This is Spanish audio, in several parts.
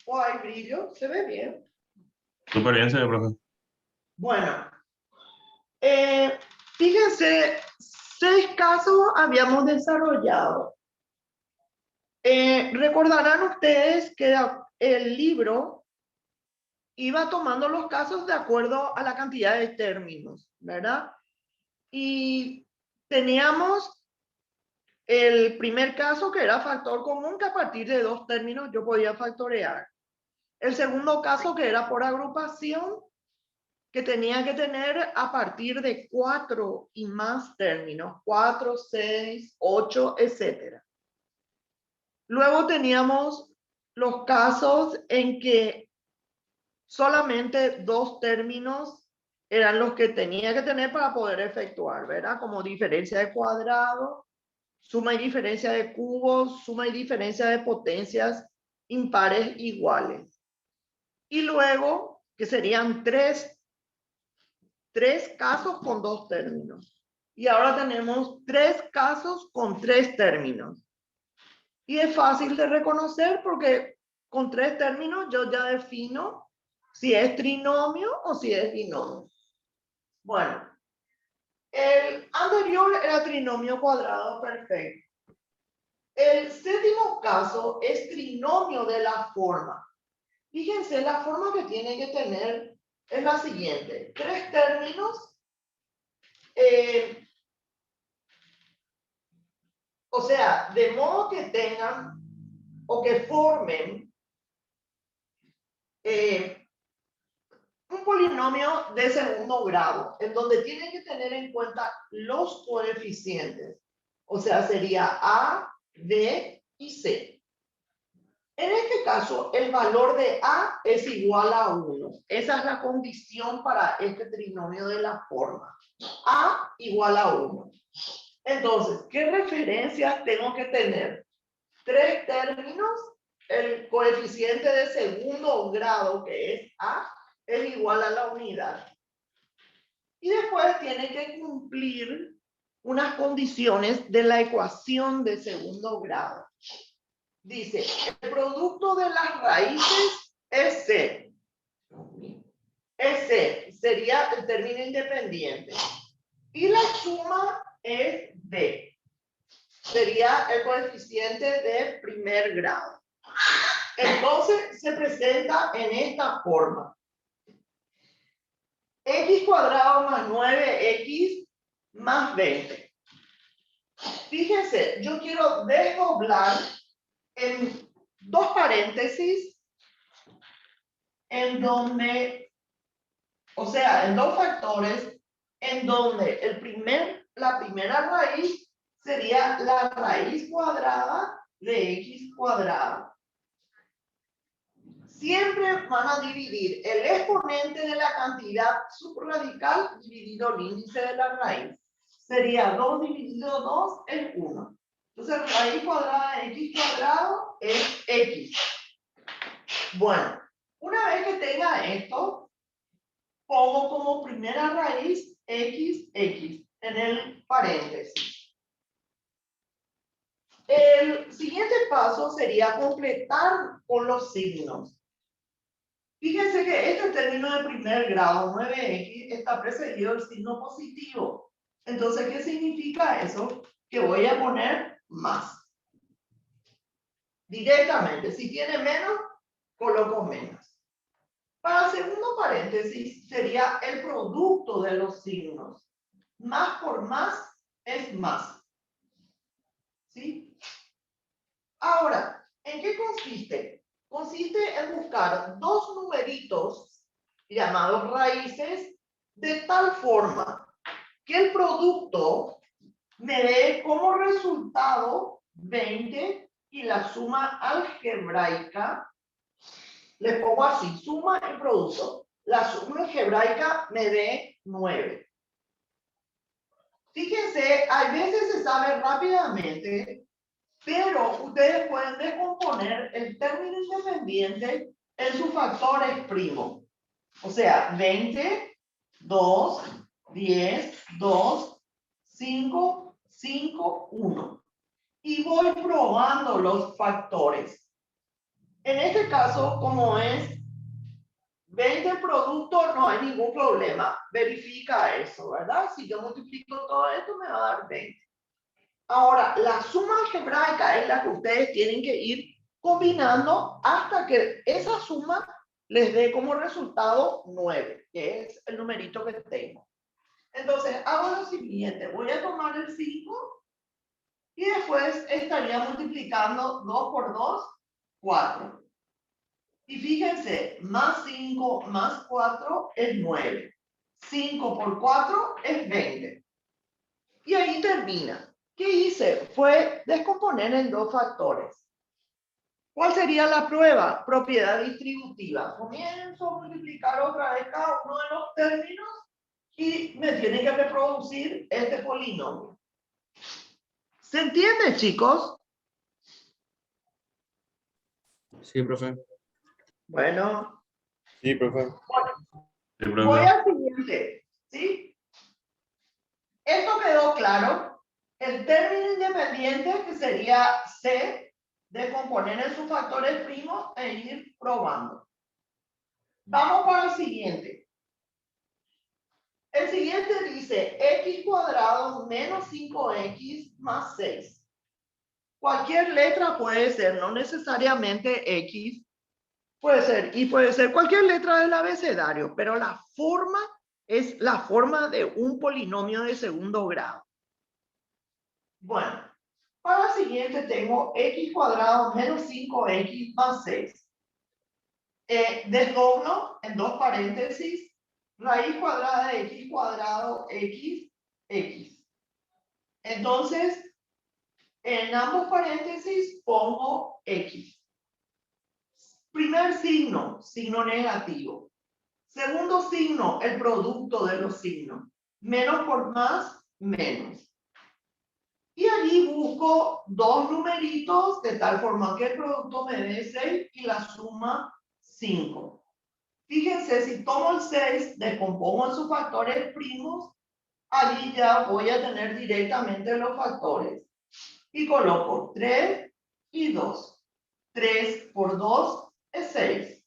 o hay brillo, se ve bien. Tu experiencia, profe. Bueno, fíjense, 6 casos habíamos desarrollado. Recordarán ustedes que el libro iba tomando los casos de acuerdo a la cantidad de términos, ¿verdad? Y teníamos el primer caso que era factor común, que a partir de 2 términos yo podía factorear. El segundo caso que era por agrupación, que tenía que tener a partir de 4 y más términos, 4, 6, 8, etc. Luego teníamos los casos en que solamente 2 términos eran los que tenía que tener para poder efectuar, ¿verdad? Como diferencia de cuadrado, suma y diferencia de cubos, suma y diferencia de potencias impares iguales. Y luego, que serían tres casos con 2 términos. Y ahora tenemos 3 casos con 3 términos. Y es fácil de reconocer porque con 3 términos yo ya defino si es trinomio o si es binomio. Bueno, el anterior era trinomio cuadrado perfecto. El séptimo caso es trinomio de la forma. Fíjense, la forma que tiene que tener es la siguiente: 3 términos, o sea, de modo que tengan o que formen un polinomio de segundo grado, en donde tienen que tener en cuenta los coeficientes. O sea, sería A, B y C. En este caso, el valor de A es igual a 1. Esa es la condición para este trinomio de la forma. A igual a 1. Entonces, ¿qué referencias tengo que tener? 3 términos, el coeficiente de segundo grado, que es A, es igual a la unidad. Y después tiene que cumplir unas condiciones de la ecuación de segundo grado. Dice, el producto de las raíces es C. Es C, sería el término independiente. Y la suma es D. Sería el coeficiente de primer grado. Entonces se presenta en esta forma: x cuadrado más 9x más 20. Fíjense, yo quiero desdoblar en 2 paréntesis, en donde, o sea, en 2 factores, en donde la primera raíz sería la raíz cuadrada de x cuadrado. Siempre van a dividir el exponente de la cantidad subradical dividido el índice de la raíz. Sería 2 dividido 2 es 1. Entonces, raíz cuadrada de x cuadrado es x. Bueno, una vez que tenga esto, pongo como primera raíz x en el paréntesis. El siguiente paso sería completar con los signos. Fíjense que este término de primer grado, 9x, está precedido del signo positivo. Entonces, ¿qué significa eso? Que voy a poner más. Directamente, si tiene menos, coloco menos. Para el segundo paréntesis sería el producto de los signos. Más por más es más. ¿Sí? Ahora, ¿en qué consiste? Consiste en buscar 2 numeritos llamados raíces de tal forma que el producto me dé como resultado 20 y la suma algebraica, le pongo así, suma y producto, la suma algebraica me dé 9. Fíjense, a veces se sabe rápidamente, pero ustedes pueden descomponer el término independiente en sus factores primos. O sea, 20, 2, 10, 2, 5, 5, 1. Y voy probando los factores. En este caso, como es 20 productos, no hay ningún problema. Verifica eso, ¿verdad? Si yo multiplico todo esto, me va a dar 20. Ahora, la suma algebraica es la que ustedes tienen que ir combinando hasta que esa suma les dé como resultado 9, que es el numerito que tengo. Entonces, hago lo siguiente. Voy a tomar el 5 y después estaría multiplicando 2 por 2, 4. Y fíjense, más 5 más 4 es 9. 5 por 4 es 20. Y ahí termina. ¿Qué hice? Fue descomponer en dos factores. ¿Cuál sería la prueba? Propiedad distributiva. Comienzo a multiplicar otra vez cada uno de los términos y me tiene que reproducir este polinomio. ¿Se entiende, chicos? Sí, profe. Bueno, Sí, profe. Sí, voy profe. al siguiente, ¿sí? Esto quedó claro. El término independiente, que sería C, de componer en sus factores primos e ir probando. Vamos para el siguiente. El siguiente dice x cuadrado menos 5x más 6. Cualquier letra puede ser, no necesariamente x, puede ser, y puede ser cualquier letra del abecedario, pero la forma es la forma de un polinomio de segundo grado. Bueno, para el siguiente tengo x cuadrado menos 5x más 6. Desdoblo en dos paréntesis, raíz cuadrada de x cuadrado x, x. Entonces, en ambos paréntesis pongo x. Primer signo, signo negativo. Segundo signo, el producto de los signos. Menos por más, menos. Y allí busco dos numeritos de tal forma que el producto me dé 6 y la suma 5. Fíjense, si tomo el 6, descompongo en sus factores primos, allí ya voy a tener directamente los factores. Y coloco 3 y 2. 3 por 2 es 6.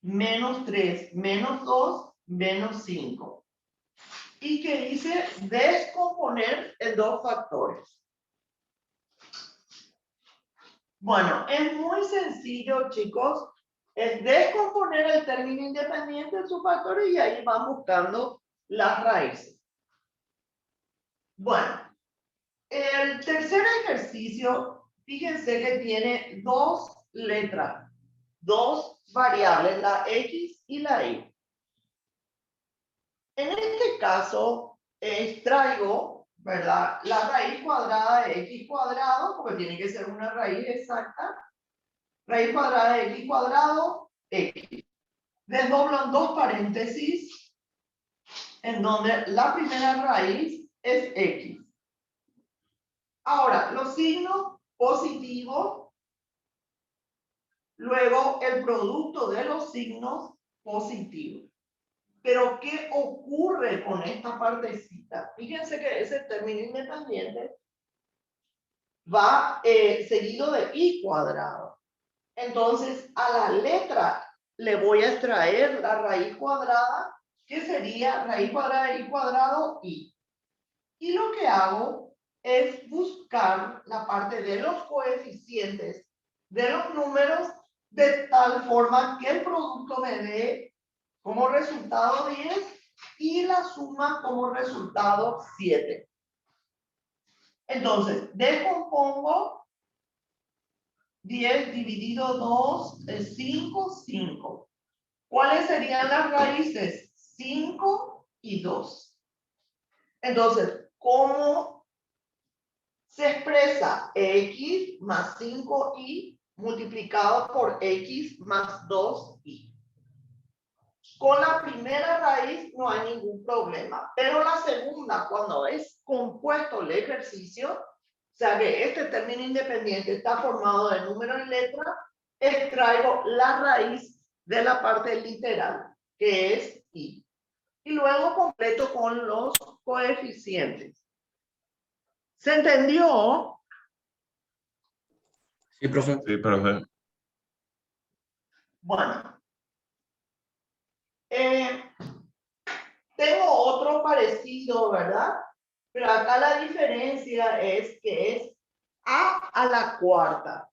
Menos 3, menos 2, menos 5. Y que hice descomponer en dos factores. Bueno, es muy sencillo, chicos. Es descomponer el término independiente en sus factores y ahí van buscando las raíces. Bueno, el tercer ejercicio, fíjense que tiene dos letras, dos variables, la x y la y. En este caso, extraigo, ¿verdad?, la raíz cuadrada de x cuadrado, porque tiene que ser una raíz exacta. Raíz cuadrada de x cuadrado, x. Desdoblo en dos paréntesis, en donde la primera raíz es x. Ahora, los signos positivos, luego el producto de los signos positivos. Pero, ¿qué ocurre con esta partecita? Fíjense que ese término independiente va seguido de y cuadrado. Entonces, a la letra le voy a extraer la raíz cuadrada, que sería raíz cuadrada de y cuadrado y. Y lo que hago es buscar la parte de los coeficientes de los números de tal forma que el producto me dé como resultado 10 y la suma como resultado 7. Entonces, descompongo 10 dividido 2 es 5, 5. ¿Cuáles serían las raíces? 5 y 2. Entonces, ¿cómo se expresa x más 5y multiplicado por x más 2y? Con la primera raíz no hay ningún problema, pero la segunda, cuando es compuesto el ejercicio, o sea que este término independiente está formado de número y letra, extraigo la raíz de la parte literal, que es y. Y luego completo con los coeficientes. ¿Se entendió? Sí, profe. Sí, profe. Bueno. Tengo otro parecido, ¿verdad? Pero acá la diferencia es que es a la cuarta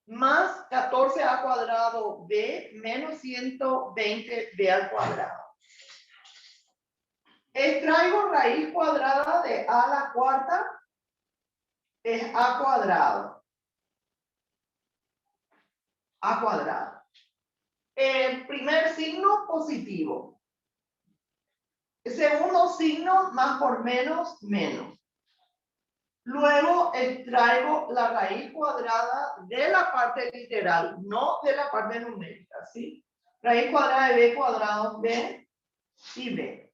más 14a cuadrado b menos 120b al cuadrado. Extraigo raíz cuadrada de a la cuarta, es a cuadrado. A cuadrado. El primer signo positivo. El segundo signo más por menos, menos. Luego extraigo la raíz cuadrada de la parte literal, no de la parte numérica, ¿sí? Raíz cuadrada de b cuadrado, b y b.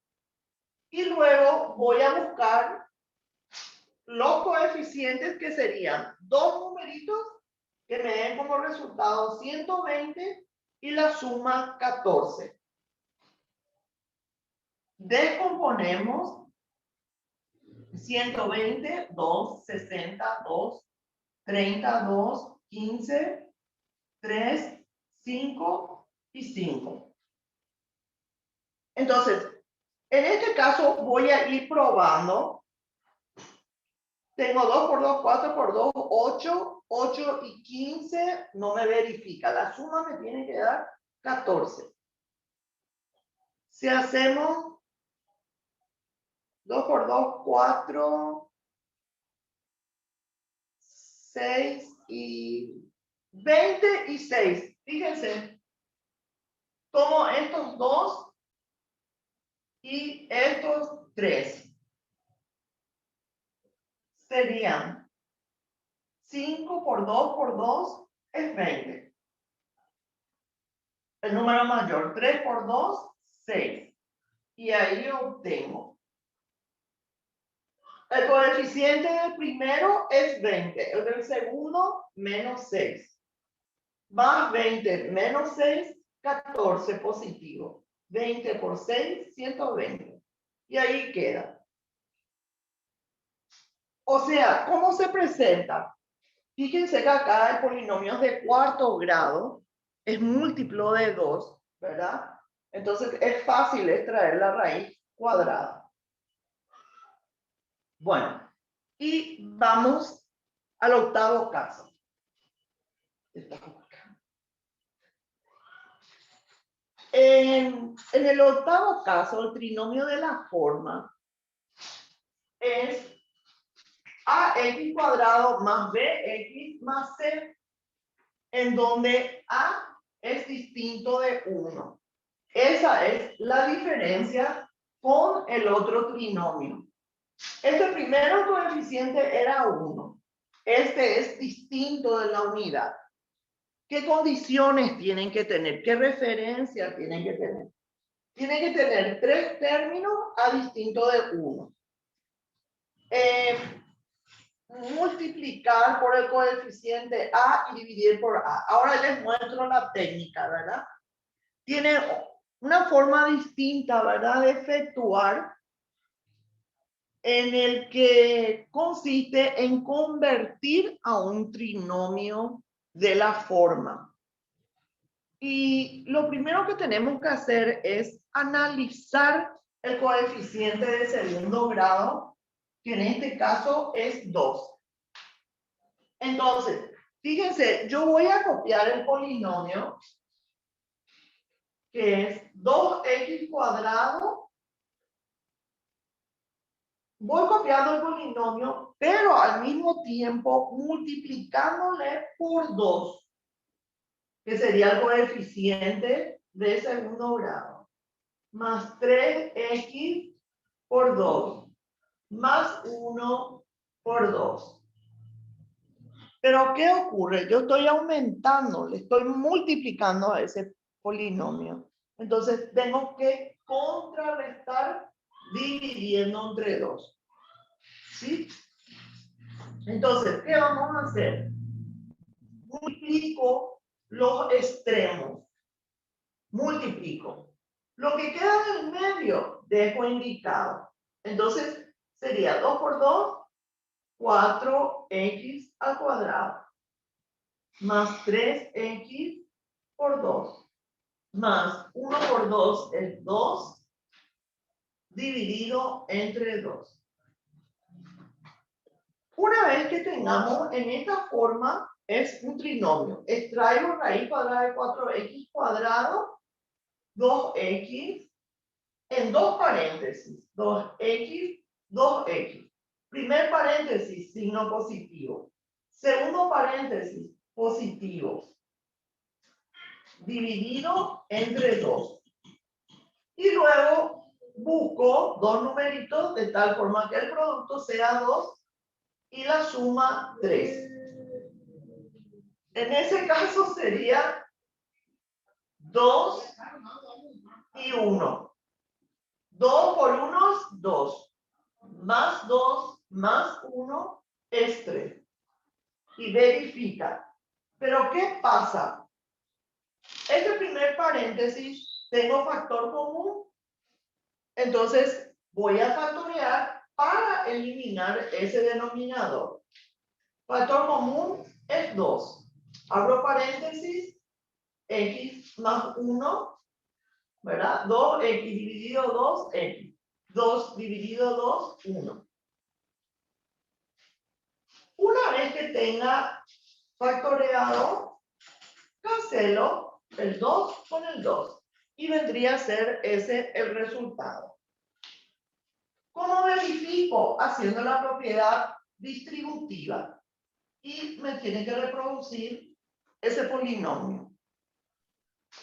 Y luego voy a buscar los coeficientes que serían dos numeritos que me den como resultado 120 y la suma 14. Descomponemos 120, 2, 60, 2, 30, 2, 15, 3, 5 y 5. Entonces, en este caso voy a ir probando. Tengo 2 por 2, 4 por 2, 8, 8 y 15 no me verifica. La suma me tiene que dar 14. Si hacemos 2 por 2, 4, 6 y 20 y 6. Fíjense, tomo estos dos y estos tres. Serían 5 por 2 por 2 es 20. El número mayor, 3 por 2, 6. Y ahí obtengo. El coeficiente del primero es 20. El del segundo, menos 6. Más 20 menos 6, 14 positivo. 20 por 6, 120. Y ahí queda. O sea, ¿cómo se presenta? Fíjense que acá el polinomio de cuarto grado es múltiplo de 2, ¿verdad? Entonces es fácil extraer la raíz cuadrada. Bueno, y vamos al octavo caso. En el octavo caso, el trinomio de la forma es ax cuadrado más bx más c, en donde a es distinto de 1. Esa es la diferencia con el otro trinomio. Este primero coeficiente era 1. Este es distinto de la unidad. ¿Qué condiciones tienen que tener? ¿Qué referencia tienen que tener? Tienen que tener 3 términos a distinto de 1. Multiplicar por el coeficiente a y dividir por a. Ahora les muestro la técnica, ¿verdad? Tiene una forma distinta, ¿verdad?, de efectuar, en el que consiste en convertir a un trinomio de la forma. Y lo primero que tenemos que hacer es analizar el coeficiente de segundo grado, que en este caso es 2. Entonces, fíjense, yo voy a copiar el polinomio, que es 2x cuadrado. Voy copiando el polinomio, pero al mismo tiempo multiplicándole por 2, que sería el coeficiente de segundo grado, más 3x por 2, más 1 por 2. Pero ¿qué ocurre? Yo estoy aumentando, le estoy multiplicando a ese polinomio. Entonces tengo que contrarrestar dividiendo entre 2. ¿Sí? Entonces, ¿qué vamos a hacer? Multiplico los extremos. Multiplico. Lo que queda en el medio, dejo indicado. Entonces, sería 2 por 2, 4x al cuadrado. Más 3x por 2, más 1 por 2 es 2, dividido entre 2. Una vez que tengamos en esta forma, es un trinomio. Extraigo raíz cuadrada de 4x cuadrado, 2x, en dos paréntesis, 2x, 2x. Primer paréntesis, signo positivo. Segundo paréntesis, positivo. Dividido entre 2. Y luego busco dos numeritos de tal forma que el producto sea 2 y la suma 3. En ese caso sería 2 y 1. 2 por 1 es 2. Más 2 más 1 es 3. Y verifica. Pero ¿qué pasa? Este primer paréntesis, tengo factor común. Entonces voy a factorear para eliminar ese denominador. Factor común es 2. Abro paréntesis, x más 1, ¿verdad? 2x dividido 2x. 2 dividido 2, 1. Una vez que tenga factoreado, cancelo el 2 con el 2. Y vendría a ser ese el resultado. ¿Cómo verifico? Haciendo la propiedad distributiva. Y me tiene que reproducir ese polinomio.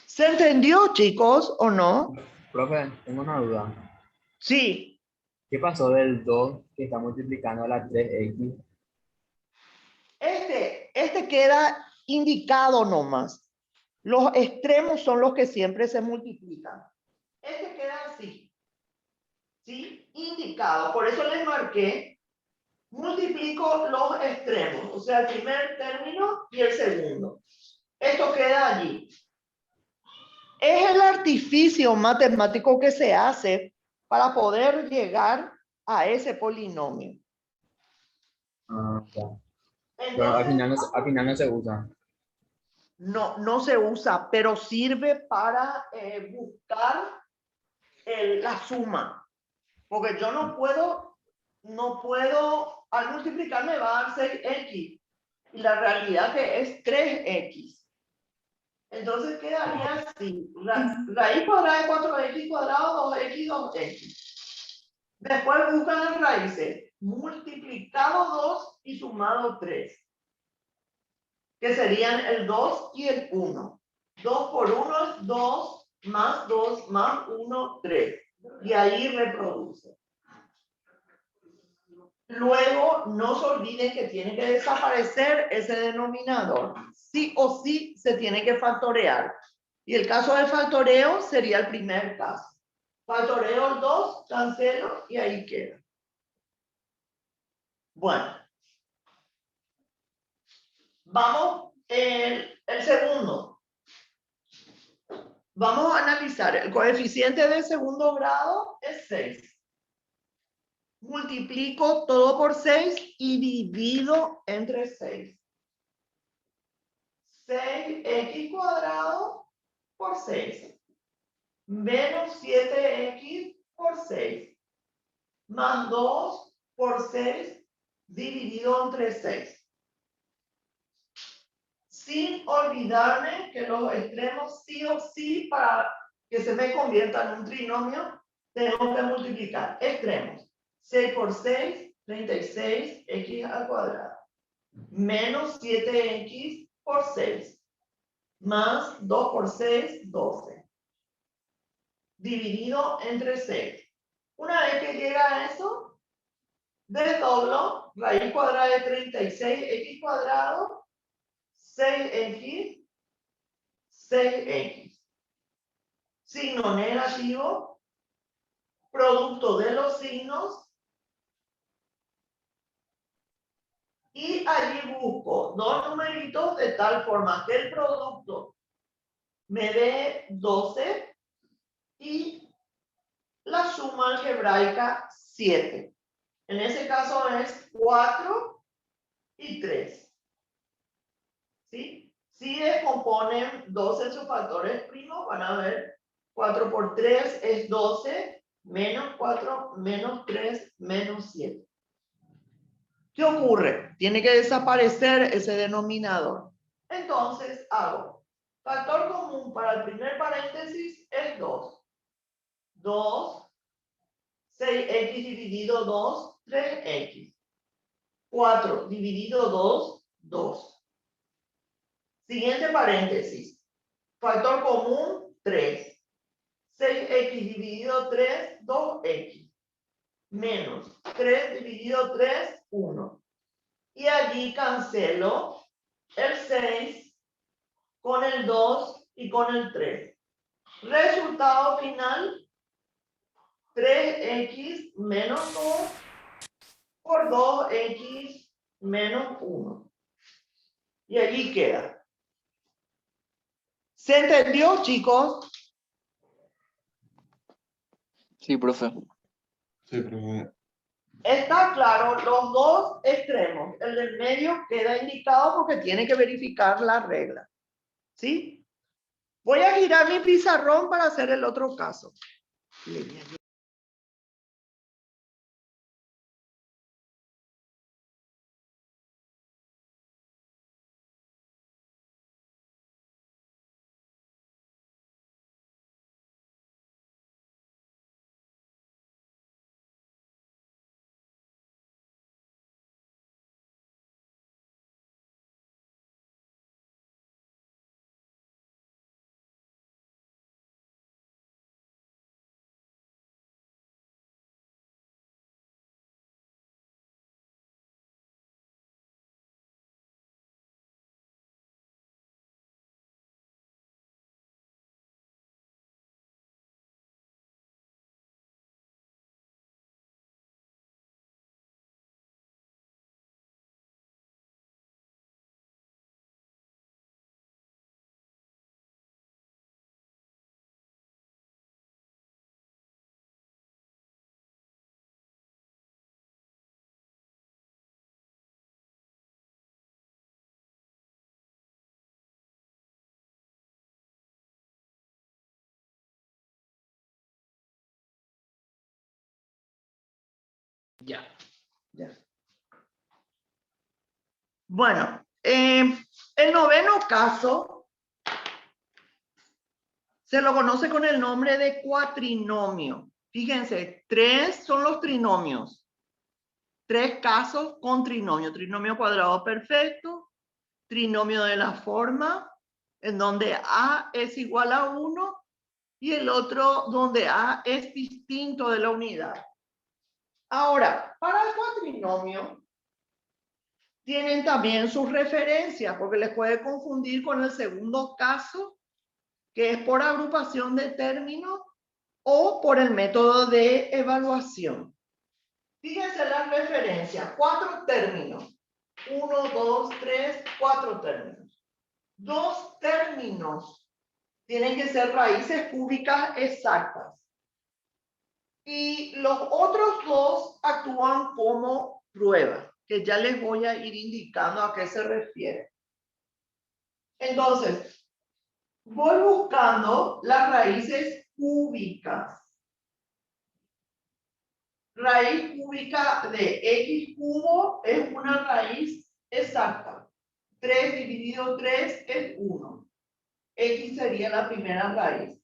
¿Se entendió, chicos, o no? Profe, tengo una duda. Sí. ¿Qué pasó del 2 que está multiplicando a la 3x? Este queda indicado nomás. Los extremos son los que siempre se multiplican. Este queda así. ¿Sí? Indicado. Por eso les marqué. Multiplico los extremos. O sea, el primer término y el segundo. Esto queda allí. Es el artificio matemático que se hace para poder llegar a ese polinomio. Ah, ya. En Pero al ese final, al final no se usa. no se usa, pero sirve para buscar la suma. Porque yo no puedo, al multiplicar me va a dar 6x. Y la realidad que es 3x. Entonces quedaría así. Raíz cuadrada de 4x cuadrado, 2x, 2x. Después buscan las raíces. Multiplicado 2 y sumado 3. Que serían el 2 y el 1. 2 por 1 es 2, más 2, más 1, 3. Y ahí reproduce. Luego, no se olviden que tiene que desaparecer ese denominador. Sí o sí se tiene que factorear. Y el caso del factoreo sería el primer caso. Factoreo el 2, cancelo y ahí queda. Bueno. Vamos, el segundo. Vamos a analizar. El coeficiente de segundo grado es 6. Multiplico todo por 6 y divido entre 6. 6x cuadrado por 6. Menos 7x por 6. Más 2 por 6 dividido entre 6. Sin olvidarme que los extremos sí o sí, para que se me convierta en un trinomio, tengo que multiplicar extremos. 6 por 6, 36, x al cuadrado. Menos 7x por 6. Más 2 por 6, 12. Dividido entre 6. Una vez que llega a eso, desdoblo raíz cuadrada de 36, x cuadrado, 6x, 6x. Signo negativo, producto de los signos. Y allí busco dos numeritos de tal forma que el producto me dé 12 y la suma algebraica 7. En ese caso es 4 y 3. ¿Sí? Si descomponen 12 en sus factores primos, van a ver 4 por 3 es 12, menos 4, menos 3, menos 7. ¿Qué ocurre? Tiene que desaparecer ese denominador. Entonces hago factor común para el primer paréntesis es 2. 2, 6x dividido 2, 3x. 4 dividido 2, 2. Siguiente paréntesis. Factor común, 3. 6x dividido 3, 2x. Menos 3 dividido 3, 1. Y allí cancelo el 6 con el 2 y con el 3. Resultado final, 3x menos 2 por 2x menos 1. Y allí queda. ¿Se entendió, chicos? Sí, profe. Sí, profe. Está claro, los dos extremos. El del medio queda indicado porque tiene que verificar la regla. ¿Sí? Voy a girar mi pizarrón para hacer el otro caso. Ya. Bueno, el noveno caso se lo conoce con el nombre de cuatrinomio. Fíjense, 3 son los trinomios. 3 casos con trinomio. Trinomio cuadrado perfecto, trinomio de la forma, en donde A es igual a 1, y el otro donde A es distinto de la unidad. Ahora, para el cuatrinomio, tienen también sus referencias, porque les puede confundir con el segundo caso, que es por agrupación de términos o por el método de evaluación. Fíjense las referencias, 4 términos. 1, 2, 3, 4 términos. 2 términos tienen que ser raíces cúbicas exactas. Y los otros 2 actúan como pruebas, que ya les voy a ir indicando a qué se refiere. Entonces, voy buscando las raíces cúbicas. Raíz cúbica de x cubo es una raíz exacta. 3 dividido 3 es 1. X sería la primera raíz.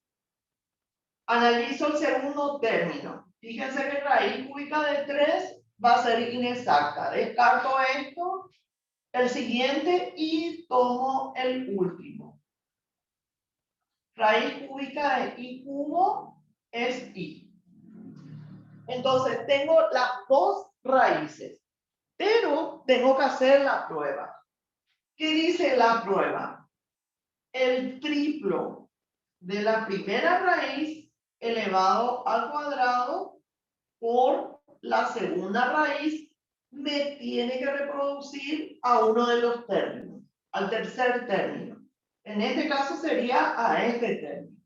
Analizo el segundo término. Fíjense que raíz cúbica de 3 va a ser inexacta. Descarto esto, el siguiente y tomo el último. Raíz cúbica de y cubo es y. Entonces tengo las 2 raíces, pero tengo que hacer la prueba. ¿Qué dice la prueba? El triplo de la primera raíz elevado al cuadrado por la segunda raíz me tiene que reproducir a uno de los términos, al tercer término. En este caso sería a este término.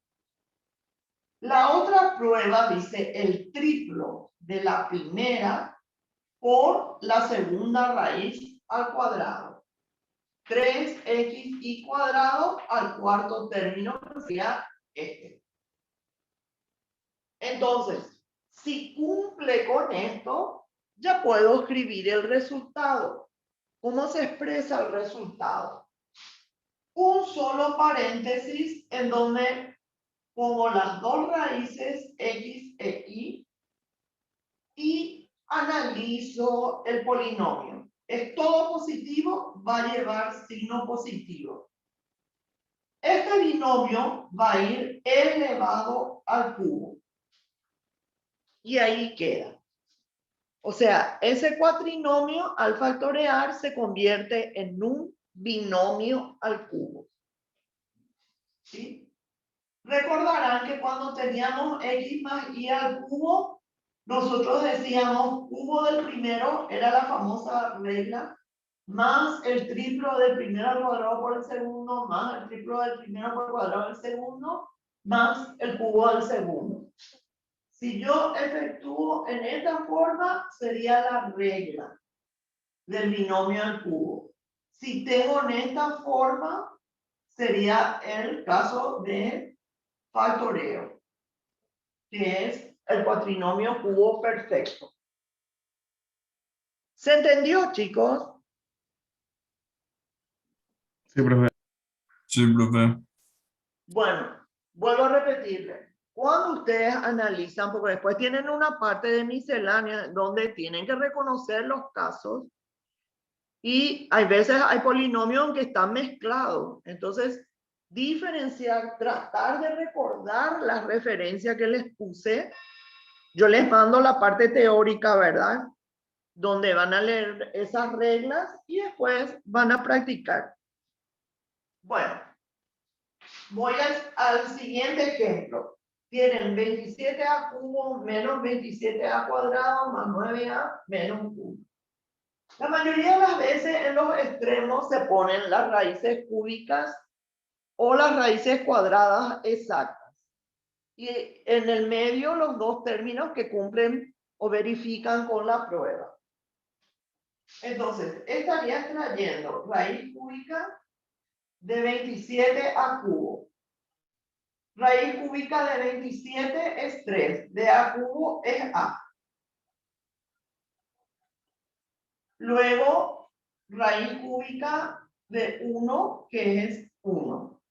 La otra prueba dice el triplo de la primera por la segunda raíz al cuadrado. 3xy cuadrado al cuarto término, que sería este. Entonces, si cumple con esto, ya puedo escribir el resultado. ¿Cómo se expresa el resultado? Un solo paréntesis en donde pongo las dos raíces x e y y analizo el polinomio. ¿Es todo positivo? Va a llevar signo positivo. Este binomio va a ir elevado al cubo. Y ahí queda. O sea, ese cuatrinomio al factorear se convierte en un binomio al cubo. ¿Sí? Recordarán que cuando teníamos x más y al cubo, nosotros decíamos cubo del primero, era la famosa regla, más el triplo del primero al cuadrado por el segundo, más el triplo del primero por el cuadrado del segundo, más el cubo del segundo. Si yo efectúo en esta forma, sería la regla del binomio al cubo. Si tengo en esta forma, sería el caso de factoreo, que es el cuatrinomio cubo perfecto. ¿Se entendió, chicos? Sí, profe. Sí, profe. Bueno, vuelvo a repetirle. Cuando ustedes analizan, porque después tienen una parte de miscelánea donde tienen que reconocer los casos y hay veces hay polinomios que están mezclados. Entonces, diferenciar, tratar de recordar las referencias que les puse. Yo les mando la parte teórica, ¿verdad? Donde van a leer esas reglas y después van a practicar. Bueno, voy al siguiente ejemplo. Tienen 27a cubo menos 27a cuadrado más 9a menos 1. La mayoría de las veces en los extremos se ponen las raíces cúbicas o las raíces cuadradas exactas. Y en el medio los dos términos que cumplen o verifican con la prueba. Entonces, estaría extrayendo raíz cúbica de 27 a cubo. Raíz cúbica de 27 es 3, de a cubo es a. Luego, raíz cúbica de 1, que es 1.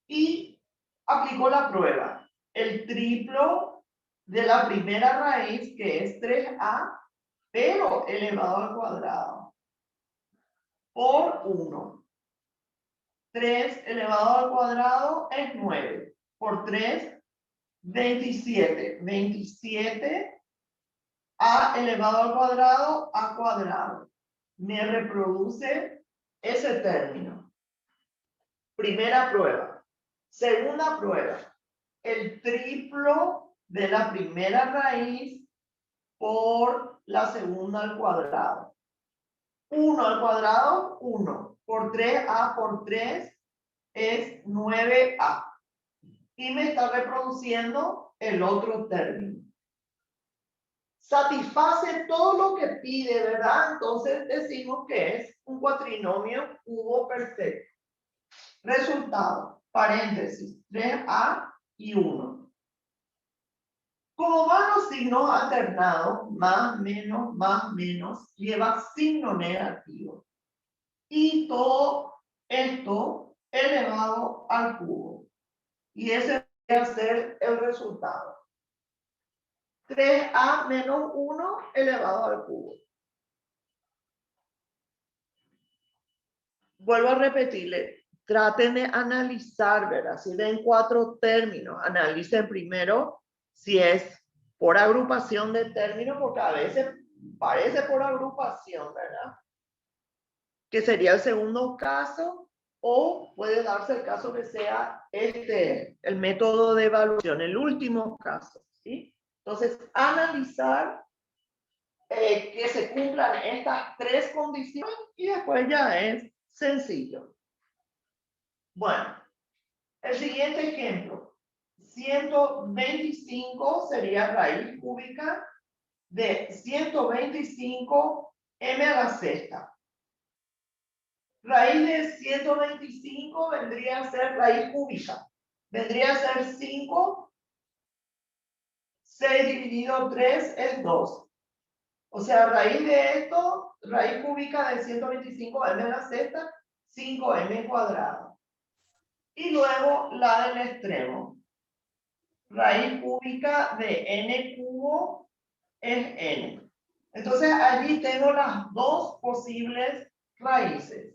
Y aplico la prueba. El triplo de la primera raíz, que es 3a, pero elevado al cuadrado, por 1. 3 elevado al cuadrado es 9. Por 3, 27. 27 a elevado al cuadrado, a cuadrado. Me reproduce ese término. Primera prueba. Segunda prueba. El triplo de la primera raíz por la segunda al cuadrado. 1 al cuadrado, 1. Por 3a por 3 es 9a. Y me está reproduciendo el otro término. Satisface todo lo que pide, ¿verdad? Entonces decimos que es un cuatrinomio cubo perfecto. Resultado, paréntesis, 3a y 1. Como van los signos alternados, más, menos, lleva signo negativo. Y todo esto elevado al cubo. Y ese va a ser el resultado. 3a menos 1 elevado al cubo. Vuelvo a repetirle, traten de analizar, ¿verdad? Si ven 4 términos, analicen primero si es por agrupación de términos, porque a veces parece por agrupación, ¿verdad? Que sería el segundo caso, o puede darse el caso que sea el método de evaluación, el último caso, ¿sí? Entonces, analizar que se cumplan estas 3 condiciones y después ya es sencillo. Bueno, el siguiente ejemplo. 125 sería raíz cúbica de 125 m a la sexta. Raíz de 125 vendría a ser raíz cúbica. Vendría a ser 5. 6 dividido 3 es 2. O sea, raíz de esto, raíz cúbica de 125 m a la sexta, 5m cuadrado. Y luego la del extremo. Raíz cúbica de n cubo es n. Entonces allí tengo las dos posibles raíces.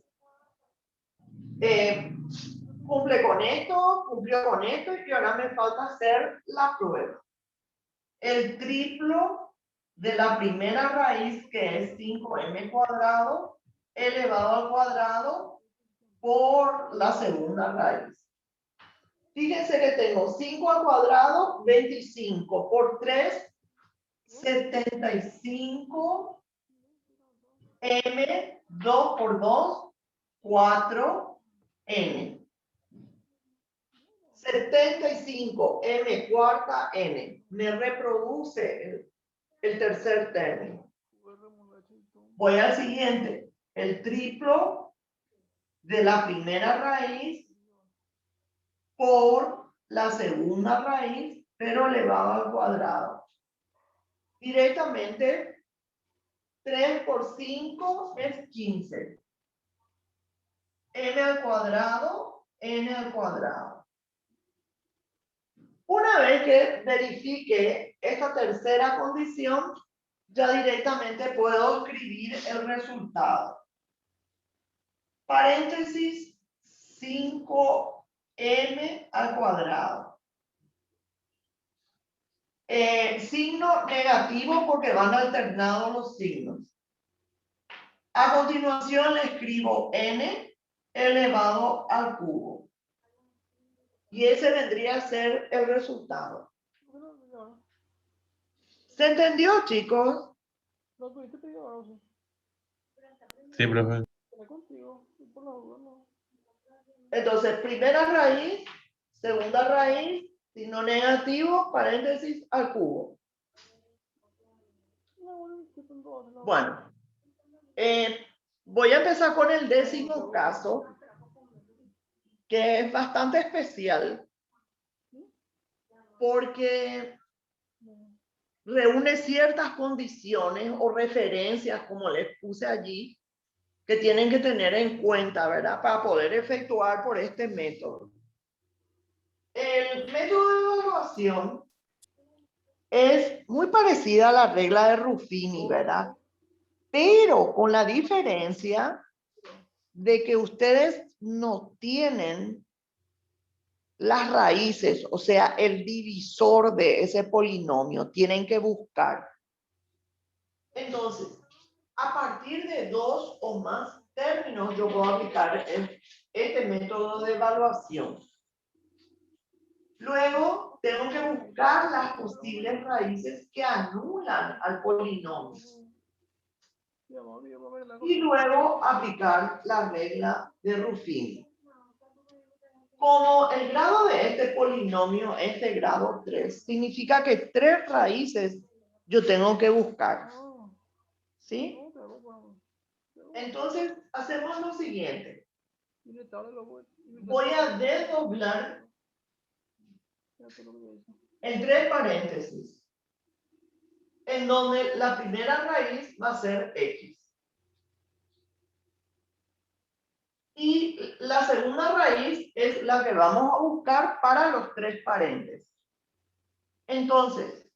Cumple con esto, cumplió con esto y ahora me falta hacer la prueba. El triplo de la primera raíz, que es 5m cuadrado, elevado al cuadrado por la segunda raíz. Fíjense que tengo 5 al cuadrado, 25 por 3, 75, m, 2 por 2, 4, n. 75 m cuarta n. Me reproduce el tercer término. Voy al siguiente. El triplo de la primera raíz por la segunda raíz, pero elevado al cuadrado. Directamente, 3 por 5 es 15. M al cuadrado, n al cuadrado. Una vez que verifique esta tercera condición, ya directamente puedo escribir el resultado. Paréntesis 5m al cuadrado. Signo negativo porque van alternados los signos. A continuación le escribo n elevado al cubo. Y ese vendría a ser el resultado. ¿Se entendió, chicos? Sí, profe. Entonces, primera raíz, segunda raíz, signo negativo, paréntesis al cubo. Bueno, voy a empezar con el 10º caso, que es bastante especial, porque reúne ciertas condiciones o referencias, como les puse allí, que tienen que tener en cuenta, ¿verdad? Para poder efectuar por este método. El método de evaluación es muy parecida a la regla de Ruffini, ¿verdad? Pero con la diferencia de que ustedes no tienen las raíces, o sea, el divisor de ese polinomio, tienen que buscar. Entonces, a partir de 2 o más términos, yo puedo aplicar este método de evaluación. Luego, tengo que buscar las posibles raíces que anulan al polinomio. Y luego aplicar la regla de Ruffini. Como el grado de este polinomio es de grado 3, significa que 3 raíces yo tengo que buscar. ¿Sí? Entonces, hacemos lo siguiente. Voy a desdoblar en 3 paréntesis, en donde la primera raíz va a ser x. Y la segunda raíz es la que vamos a buscar para los 3 paréntesis. Entonces,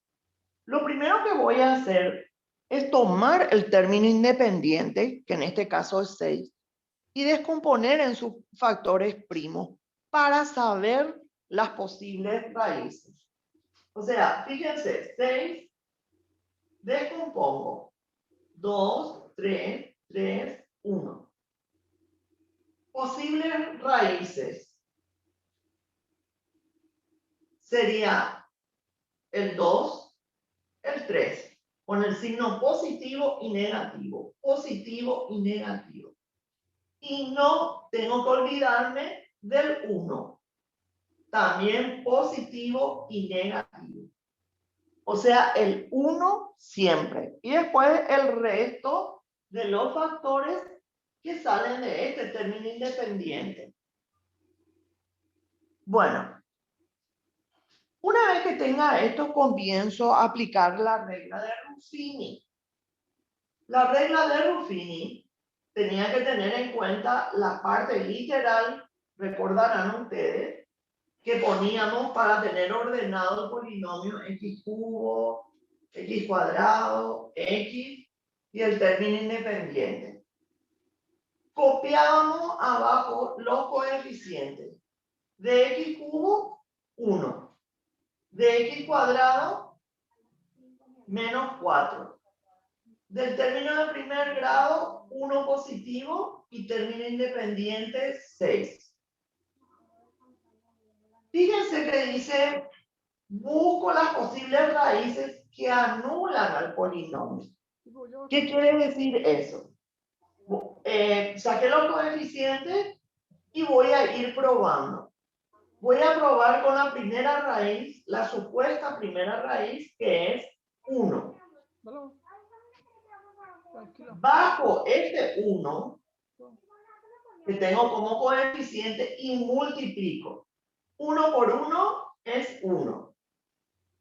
lo primero que voy a hacer es tomar el término independiente, que en este caso es 6, y descomponer en sus factores primos para saber las posibles raíces. O sea, fíjense, 6, descompongo. 2, 3, 3, 1. Posibles raíces. Sería el 2, el 3, con el signo positivo y negativo. Positivo y negativo. Y no tengo que olvidarme del 1. También positivo y negativo. O sea, el 1 siempre. Y después el resto de los factores que salen de este término independiente. Bueno, una vez que tenga esto, comienzo a aplicar la regla de Ruffini. La regla de Ruffini tenía que tener en cuenta la parte literal, recordarán ustedes, que poníamos para tener ordenado el polinomio x cubo, x cuadrado, x y el término independiente. Copiábamos abajo los coeficientes. De x cubo, 1. De x cuadrado, menos 4. Del término de primer grado, 1 positivo y término independiente, 6. Fíjense que dice, busco las posibles raíces que anulan al polinomio. ¿Qué quiere decir eso? Saqué los coeficientes y voy a ir probando. Voy a probar con la primera raíz, la supuesta primera raíz, que es 1. Bajo este 1, que tengo como coeficiente, y multiplico. 1 por 1 es 1.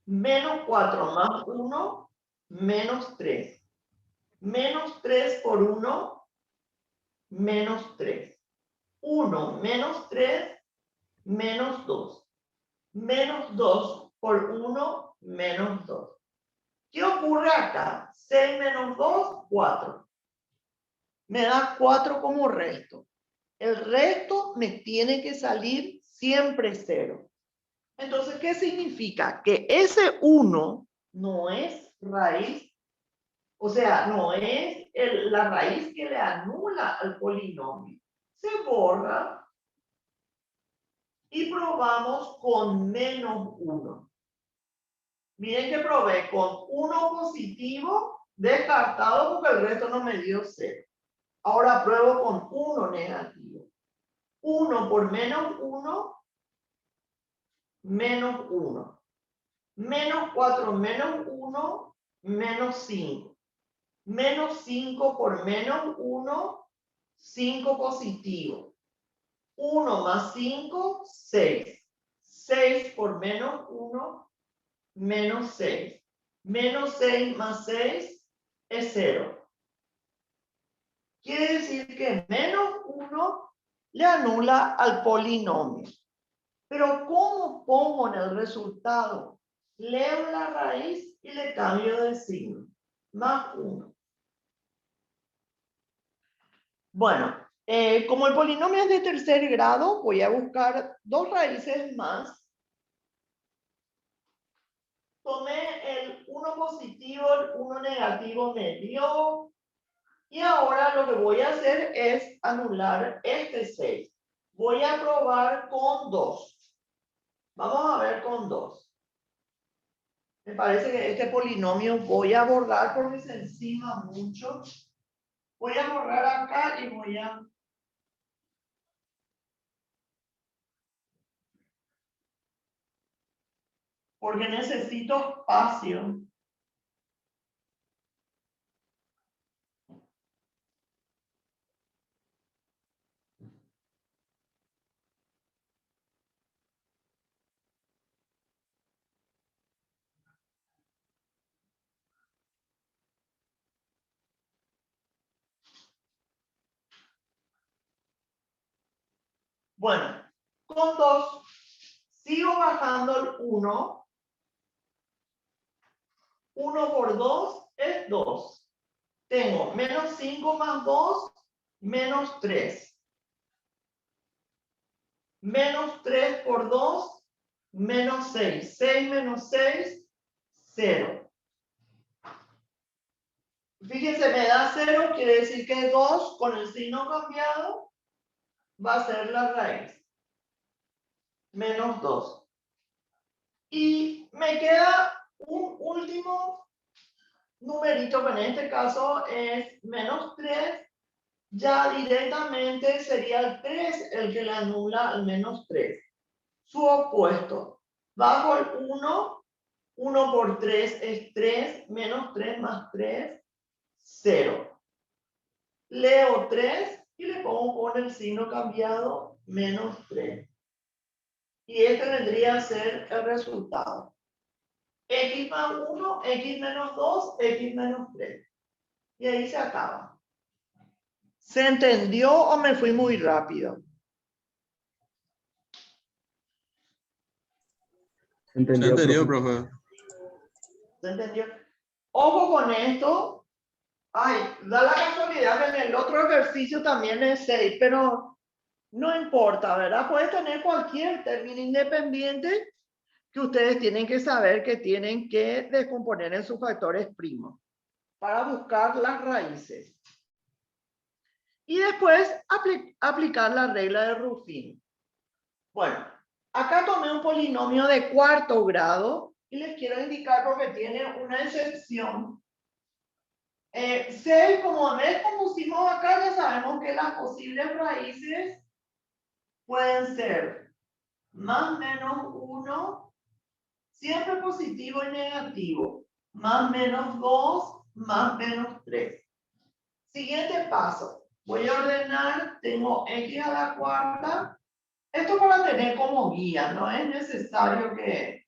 Menos 4 más 1, menos 3. Menos 3 por 1, menos 3. 1 menos 3, menos 2. Menos 2 por 1, menos 2. ¿Qué ocurre acá? 6 menos 2, 4. Me da 4 como resto. El resto me tiene que salir siempre 0. Entonces, ¿qué significa? Que ese 1 no es raíz, o sea, no es la raíz que le anula al polinomio. Se borra y probamos con menos 1. Miren que probé con 1 positivo, descartado porque el resto no me dio 0. Ahora pruebo con 1 negativo. 1 por menos 1, menos 1. Menos 4 menos 1, menos 5. Menos 5 por menos 1, 5 positivo. 1 más 5, 6. 6 por menos 1, menos 6. Menos 6 más 6 es 0. Quiere decir que menos 1 le anula al polinomio. Pero ¿cómo pongo en el resultado? Leo la raíz y le cambio de signo. Más 1. Bueno, como el polinomio es de tercer grado, voy a buscar 2 raíces más. Tomé el 1 positivo, el 1 negativo me dio. Y ahora lo que voy a hacer es anular este 6. Voy a probar con 2. Vamos a ver con 2. Me parece que este polinomio voy a borrar porque se encima mucho. Voy a borrar acá y voy a... porque necesito espacio. Bueno, con 2 sigo bajando el 1. 1 por 2 es 2. Tengo menos 5 más 2, menos 3. Menos 3 por 2, menos 6. 6 menos 6, 0. Fíjense, me da 0, quiere decir que 2 con el signo cambiado va a ser la raíz. Menos 2. Y me queda un último numerito, que en este caso es menos 3. Ya directamente sería el 3 el que le anula al menos 3. Su opuesto. Bajo el 1, 1 por 3 es 3, menos 3 más 3, 0. Leo 3 y le pongo con el signo cambiado menos 3. Y este vendría a ser el resultado. X más 1, X menos 2, X menos 3. Y ahí se acaba. ¿Se entendió o me fui muy rápido? Se ¿Entendió, entendió, profe? profe. ¿Se entendió? Ojo con esto. Ay, da la casualidad que en el otro ejercicio también es 6, pero no importa, ¿verdad? Puedes tener cualquier término independiente que ustedes tienen que saber que tienen que descomponer en sus factores primos para buscar las raíces. Y después aplicar la regla de Ruffin. Bueno, acá tomé un polinomio de cuarto grado y les quiero indicar porque tiene una excepción. 6, como ves, como pusimos acá, ya sabemos que las posibles raíces pueden ser más menos 1, siempre positivo y negativo, más menos 2, más menos 3. Siguiente paso. Voy a ordenar, tengo x a la cuarta. Esto para tener como guía, no es necesario que...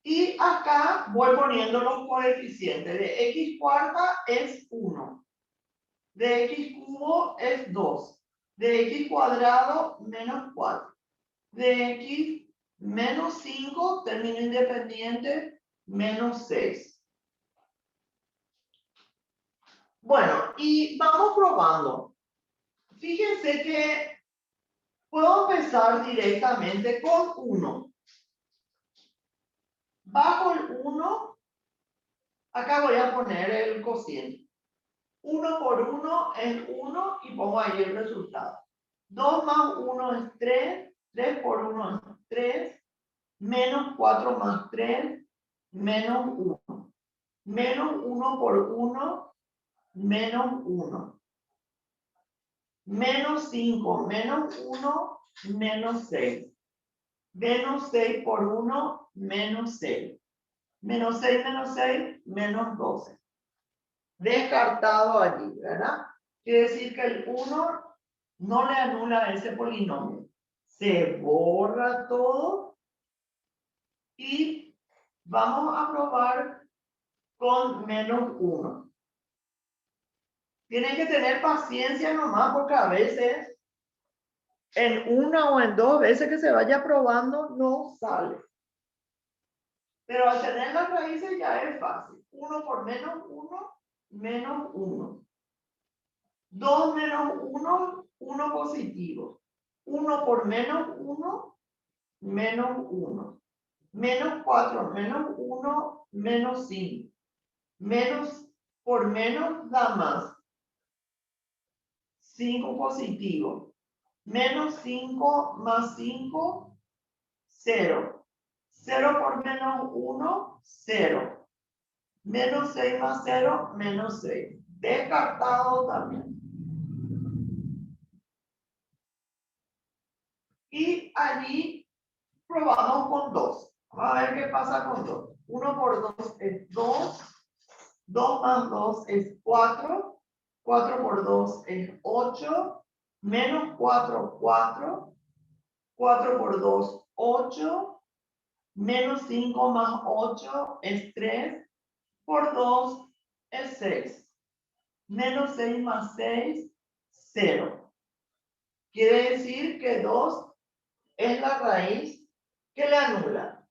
Y acá voy poniendo los coeficientes. De x cuarta es 1. De x cubo es 2. De x cuadrado menos 4. De x menos 5, término independiente, menos 6. Bueno, y vamos probando. Fíjense que puedo empezar directamente con 1. Bajo el 1, acá voy a poner el cociente. 1 por 1 es 1 y pongo ahí el resultado. 2 más 1 es 3, 3 por 1 es 3, menos 4 más 3, menos 1. Menos 1 por 1, menos 1. Menos 5, menos 1, menos 6. Menos 6 por 1, menos 6. Menos 6, menos 6, menos 12. Descartado allí, ¿verdad? Quiere decir que el 1 no le anula a ese polinomio. Se borra todo y vamos a probar con menos 1. Tienen que tener paciencia nomás porque a veces en una o en dos veces que se vaya probando no sale. Pero al tener las raíces ya es fácil. 1 por menos 1, menos 1. 2 menos 1, 1 positivo. 1 por menos 1, menos 1. Menos 4, menos 1, menos 5. Menos por menos da más. 5 positivo. Menos 5 más 5, 0. 0 por menos 1, 0. Menos 6 más 0, menos 6. Descartado también. Y allí probamos con 2. Vamos a ver qué pasa con 2. 1 por 2 es 2. 2 más 2 es 4. 4 por 2 es 8. Menos 4, 4. 4 por 2, 8. Menos 5 más 8 es 3. Por 2 es 6. Menos 6 más 6, 0. Quiere decir que 2 es la raíz que le anula.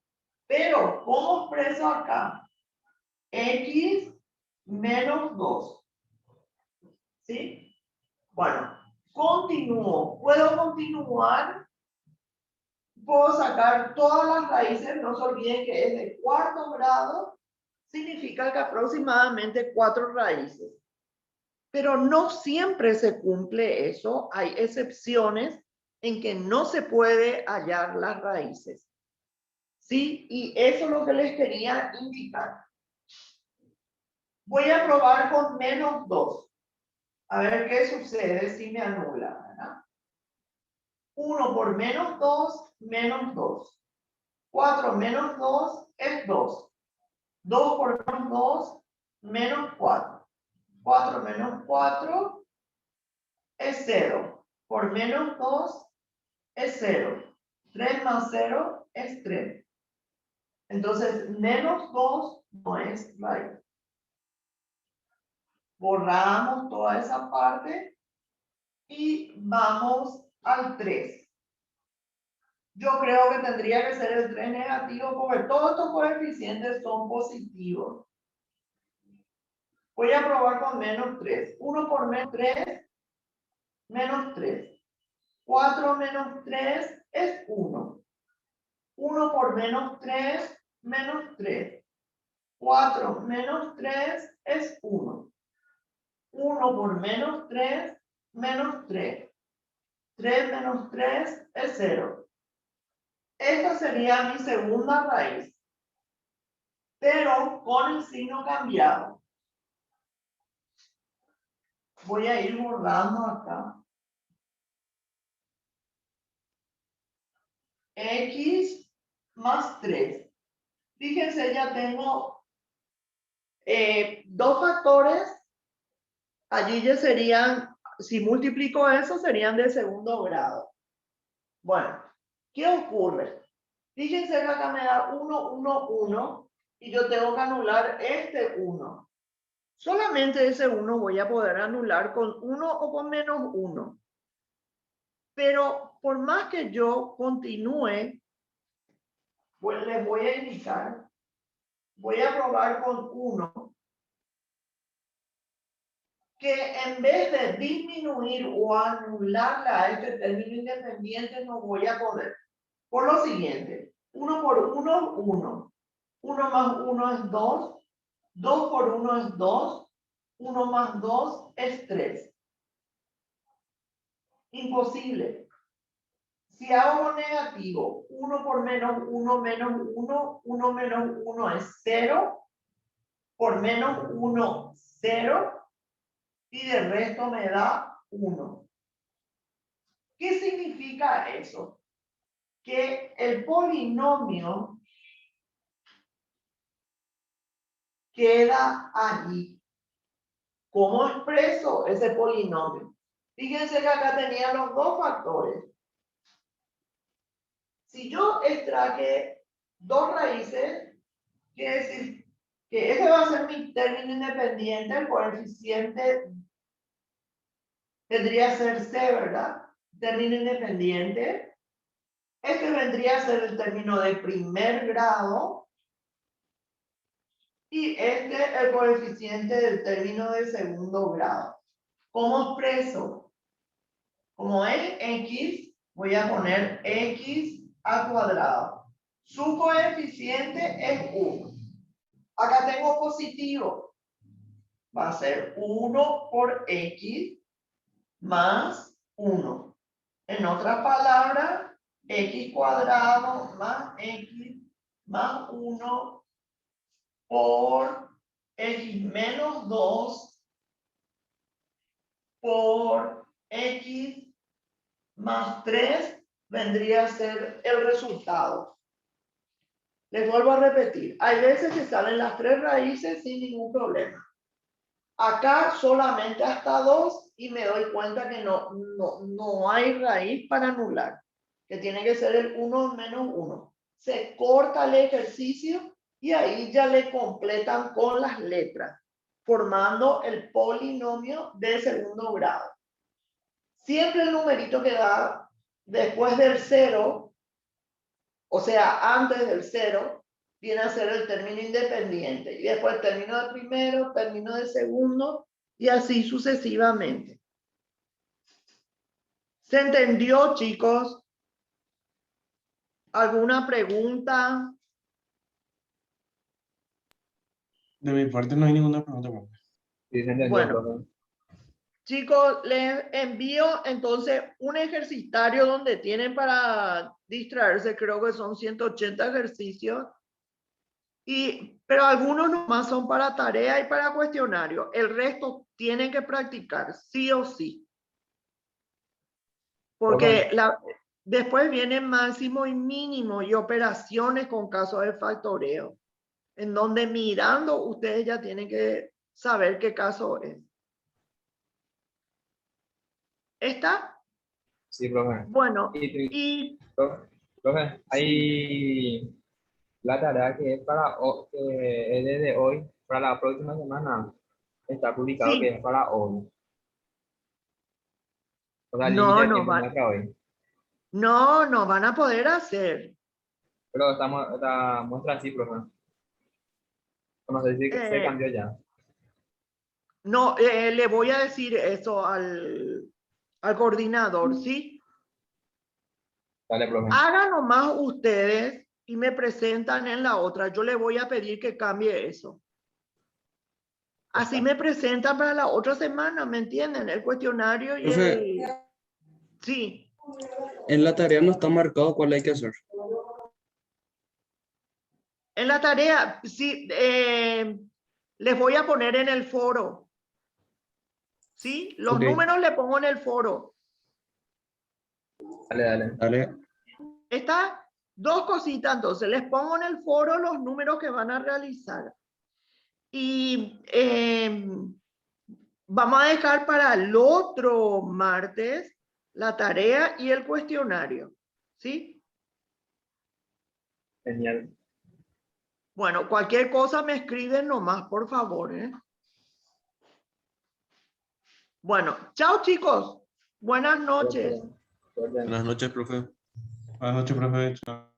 Pero, ¿cómo expreso acá? X menos 2. ¿Sí? Bueno, continúo. Puedo continuar. Puedo sacar todas las raíces. No se olviden que es de cuarto grado. Significa que aproximadamente 4 raíces. Pero no siempre se cumple eso. Hay excepciones en que no se puede hallar las raíces. ¿Sí? Y eso es lo que les quería indicar. Voy a probar con menos 2. A ver qué sucede si me anula, ¿verdad? 1 por menos 2, menos 2. 4 menos 2 es 2. 2 por menos 2, menos 4. 4 menos 4 es 0. Por menos 2 es 0. 3 más 0 es 3. Entonces, menos 2 no es raíz. Borramos toda esa parte y vamos al 3. Yo creo que tendría que ser el 3 negativo porque todos estos coeficientes son positivos. Voy a probar con menos 3. 1 por menos 3, menos 3. 4 menos 3 es 1. 1 por menos 3, menos 3. 4 menos 3 es 1. 1 por menos 3, menos 3. 3 menos 3 es 0. Esta sería mi segunda raíz, pero con el signo cambiado. Voy a ir borrando acá. X más 3. Fíjense, ya tengo dos factores. Allí ya serían, si multiplico eso, serían de segundo grado. Bueno, ¿qué ocurre? Fíjense que acá me da 1, 1, 1 y yo tengo que anular este 1. Solamente ese 1 voy a poder anular con 1 o con menos 1. Pero por más que yo continúe, pues les voy a indicar, voy a probar con 1, que en vez de disminuir o anularla a este término independiente, no voy a poder. Por lo siguiente, 1 por 1, 1. 1 más 1 es 2. 2 por 1 es 2. 1 más 2 es 3. Imposible. Si hago negativo, 1 por menos 1, menos 1, 1 menos 1 es 0. Por menos 1, 0. Y del resto me da 1. ¿Qué significa eso? Que el polinomio queda allí. ¿Cómo expreso ese polinomio? Fíjense que acá tenía los dos factores. Si yo extraje dos raíces, quiere decir que ese va a ser mi término independiente, el coeficiente tendría que ser C, ¿verdad? Término independiente. Este vendría a ser el término de primer grado. Y este el coeficiente del término de segundo grado. ¿Cómo expreso? Como es X, voy a poner X al cuadrado. Su coeficiente es 1. Acá tengo positivo. Va a ser 1 por X más 1. En otras palabras, X cuadrado más X más 1 por X menos 2 por X más 3 vendría a ser el resultado. Les vuelvo a repetir, hay veces que salen las tres raíces sin ningún problema. Acá solamente hasta 2 y me doy cuenta que no hay raíz para anular, que tiene que ser el 1 menos 1. Se corta el ejercicio y ahí ya le completan con las letras, formando el polinomio de segundo grado. Siempre el numerito que da después del 0, o sea, antes del 0, viene a ser el término independiente. Y después el término de primero, término de segundo, y así sucesivamente. ¿Se entendió, chicos? ¿Alguna pregunta? De mi parte no hay ninguna pregunta, profe. Sí, se entendió, Bueno. profe. Chicos, les envío entonces un ejercitario donde tienen para distraerse, creo que son 180 ejercicios, pero algunos nomás son para tarea y para cuestionario. El resto tienen que practicar, sí o sí. Porque después vienen máximo y mínimo y operaciones con casos de factoreo, en donde mirando ustedes ya tienen que saber qué caso es. ¿Está? Sí, profe. Bueno, Y, y profe, hay la tarea que es que es desde hoy, para la próxima semana, está publicado que sí, es para hoy. O sea, el límite no, de no tiempo van, muestra hoy. no van a poder hacer. Pero muestra así, profe. No sé si se Eh, cambió ya. no, le voy a decir eso al coordinador, ¿sí? Dale, profe. Hagan nomás ustedes y me presentan en la otra. Yo le voy a pedir que cambie eso. Así Está. me presentan para la otra semana, ¿me entienden? El cuestionario y Profe, el... Sí, en la tarea no está marcado cuál hay que hacer. en la tarea, sí, les voy a poner en el foro. ¿Sí? Los Ok, números le pongo en el foro. Dale, dale. dale. Está dos cositas, entonces les pongo en el foro los números que van a realizar. Y vamos a dejar para el otro martes la tarea y el cuestionario. ¿Sí? Genial. Bueno, cualquier cosa me escriben nomás, por favor. Bueno, chao chicos. Buenas noches. Suerte. Buenas noches, profe. Buenas noches, profe. Chao.